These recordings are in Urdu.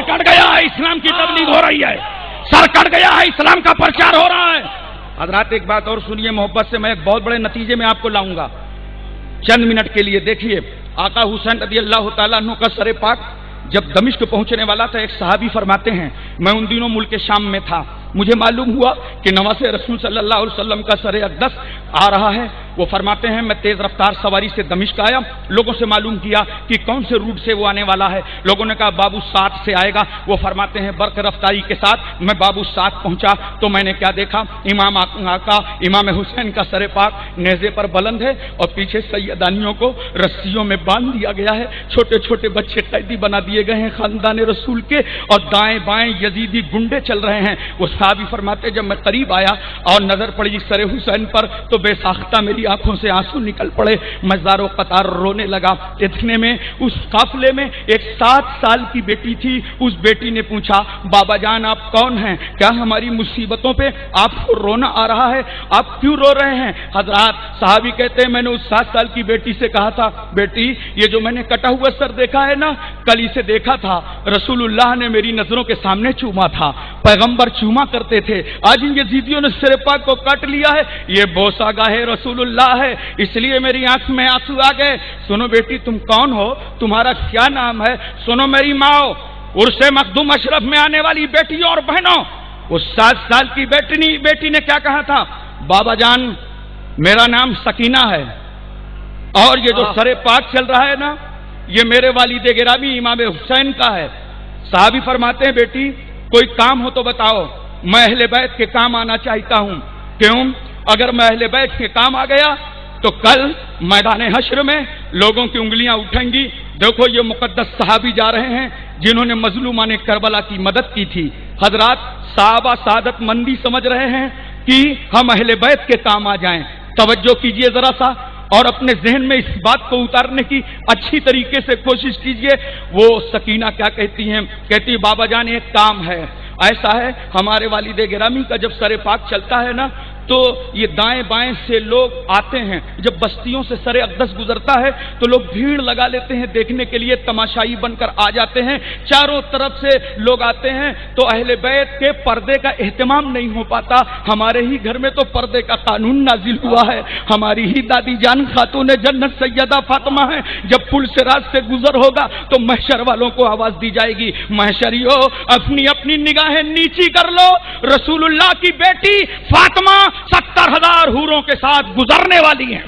کٹ گیا ہے، اسلام کی تبلیغ ہو رہی ہے، سر کٹ گیا ہے، اسلام کا پرچار ہو رہا ہے۔ حضرات ایک بات اور سنیے محبت سے، میں ایک بہت بڑے نتیجے میں آپ کو لاؤں گا چند منٹ کے لیے۔ دیکھیے آقا حسین رضی اللہ تعالیٰ عنہ کا سر پاک جب دمشق پہنچنے والا تھا، ایک صحابی فرماتے ہیں میں ان دنوں ملک شام میں تھا، مجھے معلوم ہوا کہ نواز رسول صلی اللہ علیہ وسلم کا سر اقدس آ رہا ہے۔ وہ فرماتے ہیں میں تیز رفتار سواری سے دمشق آیا، لوگوں سے معلوم کیا کہ کون سے روٹ سے وہ آنے والا ہے۔ لوگوں نے کہا بابو 7 سے آئے گا۔ وہ فرماتے ہیں برق رفتاری کے ساتھ میں بابو 7 پہنچا تو میں نے کیا دیکھا، امام آقا امام حسین کا سر پاک نیزے پر بلند ہے اور پیچھے سیدانیوں کو رسیوں میں باندھ دیا گیا ہے، چھوٹے چھوٹے بچے قیدی بنا دیے گئے ہیں خاندان رسول کے، اور دائیں بائیں یزیدی گنڈے چل رہے ہیں۔ وہ صحابی فرماتے جب میں قریب آیا اور نظر پڑی سر حسین پر تو بے ساختہ میری آنکھوں سے آنسو نکل پڑے، میں زار و قطار رونے لگا۔ اتنے میں اس قافلے میں ایک 7 سال کی بیٹی تھی، اس بیٹی نے پوچھا بابا جان آپ کون ہیں؟ کیا ہماری مصیبتوں پہ آپ کو رونا آ رہا ہے؟ آپ کیوں رو رہے ہیں؟ حضرات صحابی کہتے ہیں میں نے اس 7 سال کی بیٹی سے کہا تھا بیٹی یہ جو میں نے کٹا ہوا سر دیکھا ہے نا، کل اسے دیکھا تھا، رسول اللہ نے میری نظروں کے سامنے چوما تھا، پیغمبر چوما کرتے تھے، آج ان یزیدیوں نے سر پاک کو کاٹ لیا ہے، یہ بوسا گاہ رسول اللہ ہے، اس لیے میری آنکھ میں آنسو آ گئے۔ سنو بیٹی تم کون ہو، تمہارا کیا نام ہے؟ سنو میری ماں، عرس مخدوم اشرف میں آنے والی بیٹیوں اور بہنوں، اس 7 سال کی بیٹی نے کیا کہا تھا؟ بابا جان میرا نام سکینہ ہے اور یہ جو سر پاک چل رہا ہے نا یہ میرے والد گرامی امام حسین کا ہے۔ صحابی فرماتے ہیں بیٹی کوئی کام ہو تو بتاؤ، میں اہل بیت کے کام آنا چاہتا ہوں۔ کیوں؟ اگر میں اہل بیت کے کام آ گیا تو کل میدان حشر میں لوگوں کی انگلیاں اٹھیں گی، دیکھو یہ مقدس صحابی جا رہے ہیں جنہوں نے مظلومان کربلا کی مدد کی تھی۔ حضرات صحابہ سعادت مندی سمجھ رہے ہیں کہ ہم اہل بیت کے کام آ جائیں۔ توجہ کیجئے ذرا سا اور اپنے ذہن میں اس بات کو اتارنے کی اچھی طریقے سے کوشش کیجئے۔ وہ سکینہ کیا کہتی ہیں؟ کہتی ہے بابا جان ایک کام ہے، ایسا ہے ہمارے والد گرامی کا جب سر پاک چلتا ہے نا تو یہ دائیں بائیں سے لوگ آتے ہیں، جب بستیوں سے سر اقدس گزرتا ہے تو لوگ بھیڑ لگا لیتے ہیں دیکھنے کے لیے، تماشائی بن کر آ جاتے ہیں، چاروں طرف سے لوگ آتے ہیں تو اہل بیت کے پردے کا اہتمام نہیں ہو پاتا۔ ہمارے ہی گھر میں تو پردے کا قانون نازل ہوا ہے، ہماری ہی دادی جان خاتون جنت سیدہ فاطمہ ہے، جب پل سے راز سے گزر ہوگا تو محشر والوں کو آواز دی جائے گی محشریو اپنی اپنی نگاہیں نیچی کر لو، رسول اللہ کی بیٹی فاطمہ 70,000 حوروں کے ساتھ گزرنے والی ہیں،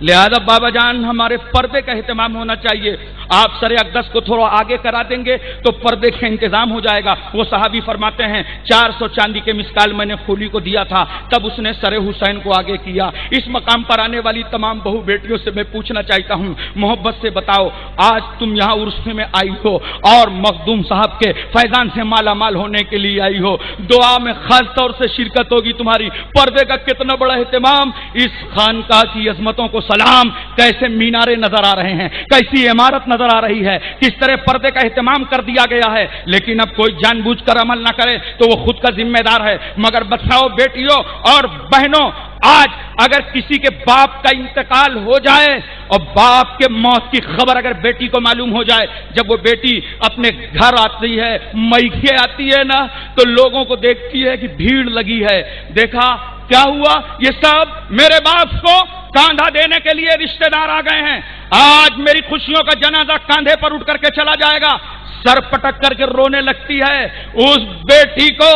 لہذا بابا جان ہمارے پردے کا اہتمام ہونا چاہیے۔ آپ سر اقدس کو تھوڑا آگے کرا دیں گے تو پردے کا انتظام ہو جائے گا۔ وہ صحابی فرماتے ہیں 400 چاندی کے مسکال میں نے خولی کو دیا تھا، تب اس نے سر حسین کو آگے کیا۔ اس مقام پر آنے والی تمام بہو بیٹیوں سے میں پوچھنا چاہتا ہوں، محبت سے بتاؤ آج تم یہاں عرس میں آئی ہو اور مخدوم صاحب کے فیضان سے مالا مال ہونے کے لیے آئی ہو، دعا میں خاص طور سے شرکت ہوگی تمہاری۔ پردے کا کتنا بڑا اہتمام، اس خانقاہ کی عظمتوں کو سلام، کیسے مینارے نظر آ رہے ہیں، کیسی عمارت نظر آ رہی ہے، کس طرح پردے کا اہتمام کر دیا گیا ہے۔ لیکن اب کوئی جان بوجھ کر عمل نہ کرے تو وہ خود کا ذمہ دار ہے۔ مگر بچاؤ بیٹیوں اور بہنوں، آج اگر کسی کے باپ کا انتقال ہو جائے اور باپ کے موت کی خبر اگر بیٹی کو معلوم ہو جائے، جب وہ بیٹی اپنے گھر آتی ہے، میکے آتی ہے نا تو لوگوں کو دیکھتی ہے کہ بھیڑ لگی ہے، دیکھا کیا ہوا، یہ سب میرے باپ کو کاندھا دینے کے لیے رشتہ دار آ گئے ہیں، آج میری خوشیوں کا جنازہ کاندھے پر اٹھ کر کے چلا جائے گا۔ سر پٹک کر کے رونے لگتی ہے۔ اس بیٹی کو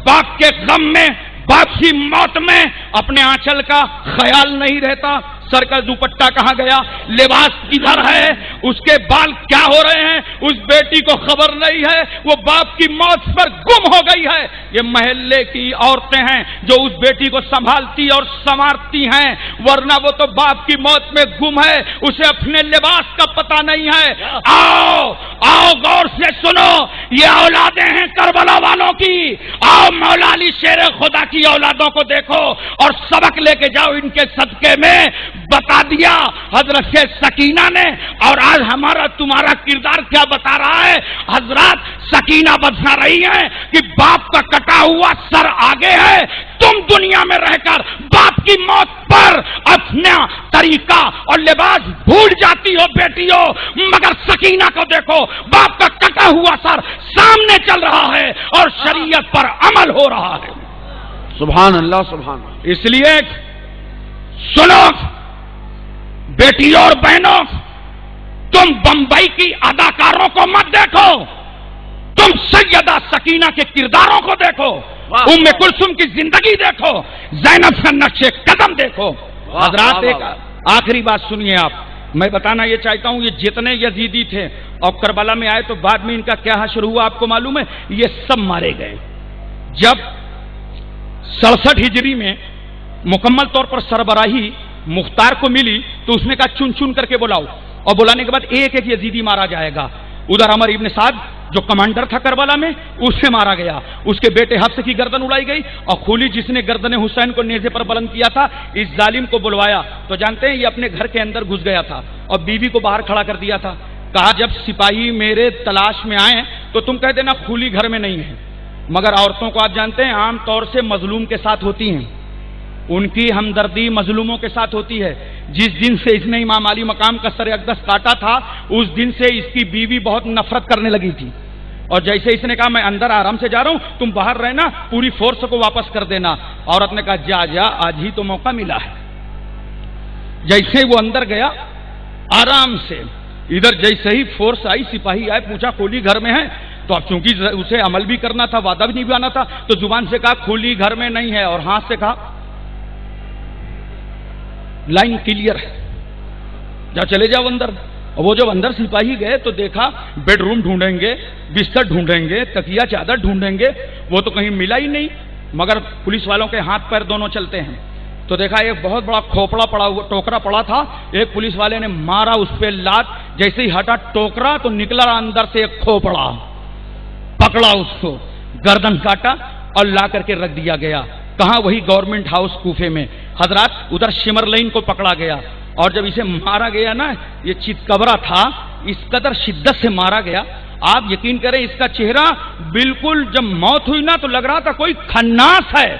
باپ کے غم میں، باپ کی موت میں اپنے آنچل کا خیال نہیں رہتا، سر کا دوپٹہ کہاں گیا، لباس کدھر ہے، اس کے بال کیا ہو رہے ہیں، اس بیٹی کو خبر نہیں ہے، وہ باپ کی موت پر گم ہو گئی ہے۔ یہ محلے کی عورتیں ہیں جو اس بیٹی کو سنبھالتی اور سنوارتی ہیں، ورنہ وہ تو باپ کی موت میں گم ہے، اسے اپنے لباس کا پتہ نہیں ہے۔ آؤ آؤ غور سے سنو، یہ اولادیں ہیں کربلا والوں کی، آؤ مولا علی شیر خدا کی اولادوں کو دیکھو اور سبق لے کے جاؤ ان کے صدقے میں۔ بتا دیا حضرت سکینہ نے، اور آج ہمارا تمہارا کردار کیا بتا رہا ہے۔ حضرات سکینہ بتا رہی ہیں کہ باپ کا کٹا ہوا سر آگے ہے، تم دنیا میں رہ کر باپ کی موت پر اپنا طریقہ اور لباس بھول جاتی ہو بیٹیوں، مگر سکینہ کو دیکھو، باپ کا کٹا ہوا سر سامنے چل رہا ہے اور شریعت پر عمل ہو رہا ہے۔ سبحان اللہ سبحان اللہ۔ اس لیے سنو بیٹیوں اور بہنوں، تم بمبئی کی اداکاروں کو مت دیکھو، تم سیدہ سکینہ کے کرداروں کو دیکھو، ام کلثوم کی زندگی دیکھو، زینب کا نقش قدم دیکھو۔ حضرات ایک آخری بات سنیے آپ، میں بتانا یہ چاہتا ہوں، یہ جتنے یزیدی تھے اور کربلا میں آئے تو بعد میں ان کا کیا حشر ہوا آپ کو معلوم ہے؟ یہ سب مارے گئے۔ جب 67 ہجری میں مکمل طور پر سربراہی مختار کو ملی تو اس نے کہا چن چن کر کے بلاؤ، اور بلانے کے بعد ایک ایک یزیدی مارا جائے گا۔ ادھر عمر ابن سعد جو کمانڈر تھا کربلا میں، اس سے مارا گیا، اس کے بیٹے حفص کی گردن اڑائی گئی، اور خولی جس نے گردن حسین کو نیزے پر بلند کیا تھا، اس ظالم کو بلوایا تو جانتے ہیں یہ اپنے گھر کے اندر گھس گیا تھا اور بیوی کو باہر کھڑا کر دیا تھا۔ کہا جب سپاہی میرے تلاش میں آئیں تو تم کہہ دینا خولی گھر میں نہیں ہے، مگر عورتوں کو آپ جانتے ہیں عام طور سے مظلوم کے ساتھ ہوتی ہیں، ان کی ہمدردی مظلوموں کے ساتھ ہوتی ہے۔ جس دن سے اس نے امام علی مقام کا سر اقدس کاٹا تھا، اس دن سے اس کی بیوی بہت نفرت کرنے لگی تھی، اور جیسے اس نے کہا میں اندر آرام سے جا رہا ہوں، تم باہر رہنا، پوری فورس کو واپس کر دینا، عورت نے کہا جا جا، آج ہی تو موقع ملا ہے۔ جیسے وہ اندر گیا آرام سے، ادھر جیسے ہی فورس آئی، سپاہی آئے، پوچھا کھولی گھر میں ہے؟ تو اب چونکہ اسے عمل بھی کرنا تھا، وعدہ بھی نہیں بنانا تھا، تو زبان سے کہا کھولی گھر میں نہیں ہے، اور ہاتھ سے کہا لائن کلیئر ہے، جا چلے جاؤ اندر۔ وہ جب اندر سپاہی گئے تو دیکھا بیڈ روم ڈھونڈیں گے، بستر ڈھونڈیں گے، تکیہ چادر ڈھونڈیں گے، وہ تو کہیں ملا ہی نہیں، مگر پولیس والوں کے ہاتھ پیر دونوں چلتے ہیں۔ تو دیکھا ایک بہت بڑا کھوپڑا پڑا ہوا ٹوکرا پڑا تھا، ایک پولیس والے نے مارا اس پہ لات، جیسے ہی ہٹا ٹوکرا تو نکلا اندر سے ایک کھوپڑا، پکڑا اس کو، گردن کاٹا اور لا کر کے رکھ دیا گیا۔ کہاں؟ وہی گورنمنٹ ہاؤس کوفے میں۔ حضرات ادھر شمر لین کو پکڑا گیا، اور جب اسے مارا گیا نا، یہ چتکبرا تھا، اس قدر شدت سے مارا گیا، آپ یقین کریں اس کا چہرہ بالکل جب موت ہوئی نا تو لگ رہا تھا کوئی کھناس ہے،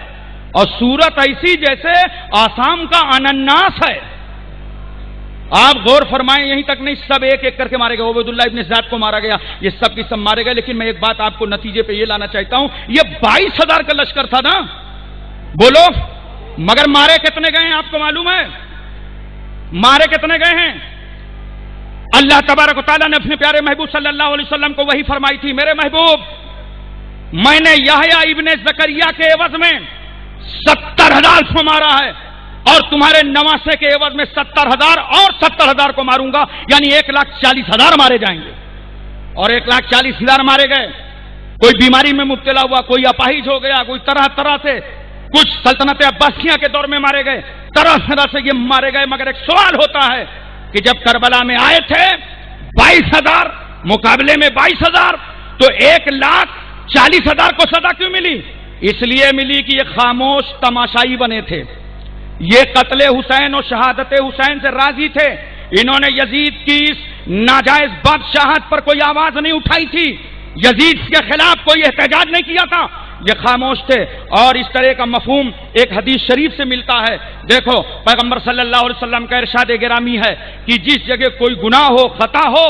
اور صورت ایسی جیسے آسام کا انناس ہے۔ آپ غور فرمائیں، یہیں تک نہیں، سب ایک ایک کر کے مارے گئے۔ عبید اللہ ابن زیاد کو مارا گیا، یہ سب کی سب مارے گئے۔ لیکن میں ایک بات آپ کو نتیجے پہ یہ لانا چاہتا ہوں، یہ 22,000 کا لشکر تھا نا، بولو، مگر مارے کتنے گئے ہیں آپ کو معلوم ہے؟ مارے کتنے گئے ہیں؟ اللہ تبارک و تعالیٰ نے اپنے پیارے محبوب صلی اللہ علیہ وسلم کو وہی فرمائی تھی، میرے محبوب میں نے یحییٰ ابن زکریا کے عوض میں 70,000 کو مارا ہے، اور تمہارے نواسے کے عوض میں 70,000 اور 70,000 کو ماروں گا، یعنی 1,40,000 مارے جائیں گے۔ اور 1,40,000 مارے گئے۔ کوئی بیماری میں مبتلا ہوا، کوئی اپاہج ہو گیا، کوئی طرح طرح سے، کچھ سلطنت عباسیہ کے دور میں مارے گئے، طرح طرح سے یہ مارے گئے۔ مگر ایک سوال ہوتا ہے کہ جب کربلا میں آئے تھے 22,000 مقابلے میں 22,000، تو 1,40,000 کو سزا کیوں ملی؟ اس لیے ملی کہ یہ خاموش تماشائی بنے تھے، یہ قتل حسین اور شہادت حسین سے راضی تھے، انہوں نے یزید کی اس ناجائز بادشاہت پر کوئی آواز نہیں اٹھائی تھی، یزید کے خلاف کوئی احتجاج نہیں کیا تھا، یہ خاموش تھے۔ اور اس طرح کا مفہوم ایک حدیث شریف سے ملتا ہے۔ دیکھو پیغمبر صلی اللہ علیہ وسلم کا ارشاد گرامی ہے کہ جس جگہ کوئی گناہ ہو، خطا ہو،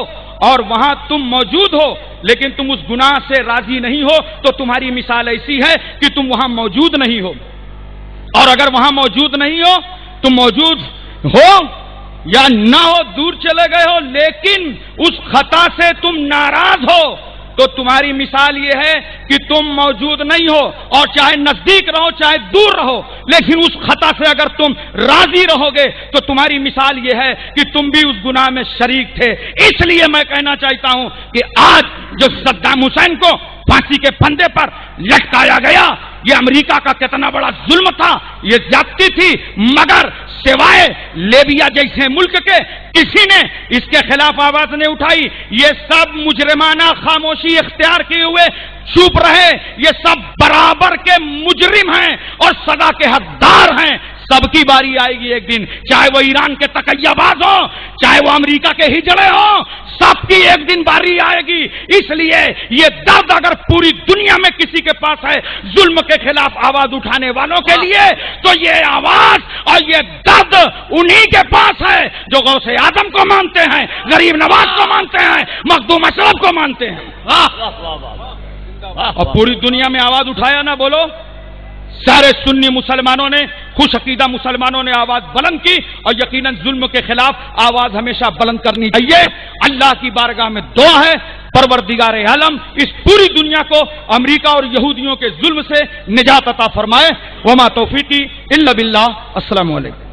اور وہاں تم موجود ہو لیکن تم اس گناہ سے راضی نہیں ہو، تو تمہاری مثال ایسی ہے کہ تم وہاں موجود نہیں ہو، اور اگر وہاں موجود نہیں ہو، تم موجود ہو یا نہ ہو، دور چلے گئے ہو، لیکن اس خطا سے تم ناراض ہو، تو تمہاری مثال یہ ہے کہ تم موجود نہیں ہو، اور چاہے نزدیک رہو چاہے دور رہو، لیکن اس خطا سے اگر تم راضی رہو گے تو تمہاری مثال یہ ہے کہ تم بھی اس گناہ میں شریک تھے۔ اس لیے میں کہنا چاہتا ہوں کہ آج جو صدام حسین کو پھانسی کے پھندے پر لٹکایا گیا، یہ امریکہ کا کتنا بڑا ظلم تھا، یہ زیادتی تھی، مگر سوائے لیبیا جیسے ملک کے کسی نے اس کے خلاف آواز نہیں اٹھائی۔ یہ سب مجرمانہ خاموشی اختیار کیے ہوئے چپ رہے، یہ سب برابر کے مجرم ہیں اور سزا کے حقدار ہیں۔ سب کی باری آئے گی ایک دن، چاہے وہ ایران کے تقیہ باز ہو، چاہے وہ امریکہ کے ہجڑے ہوں، سب کی ایک دن باری آئے گی۔ اس لیے یہ درد اگر پوری دنیا میں کسی کے پاس ہے ظلم کے خلاف آواز اٹھانے والوں کے لیے، تو یہ آواز اور یہ درد انہی کے پاس ہے جو غوث اعظم کو مانتے ہیں، غریب نواز کو مانتے ہیں، مخدوم اشرف کو مانتے ہیں۔ اور پوری دنیا میں آواز اٹھایا نا، بولو، سارے سنی مسلمانوں نے، خوش عقیدہ مسلمانوں نے آواز بلند کی، اور یقیناً ظلم کے خلاف آواز ہمیشہ بلند کرنی چاہیے۔ اللہ کی بارگاہ میں دعا ہے پروردگار عالم اس پوری دنیا کو امریکہ اور یہودیوں کے ظلم سے نجات عطا فرمائے۔ وما توفیقی الا باللہ۔ السلام علیکم۔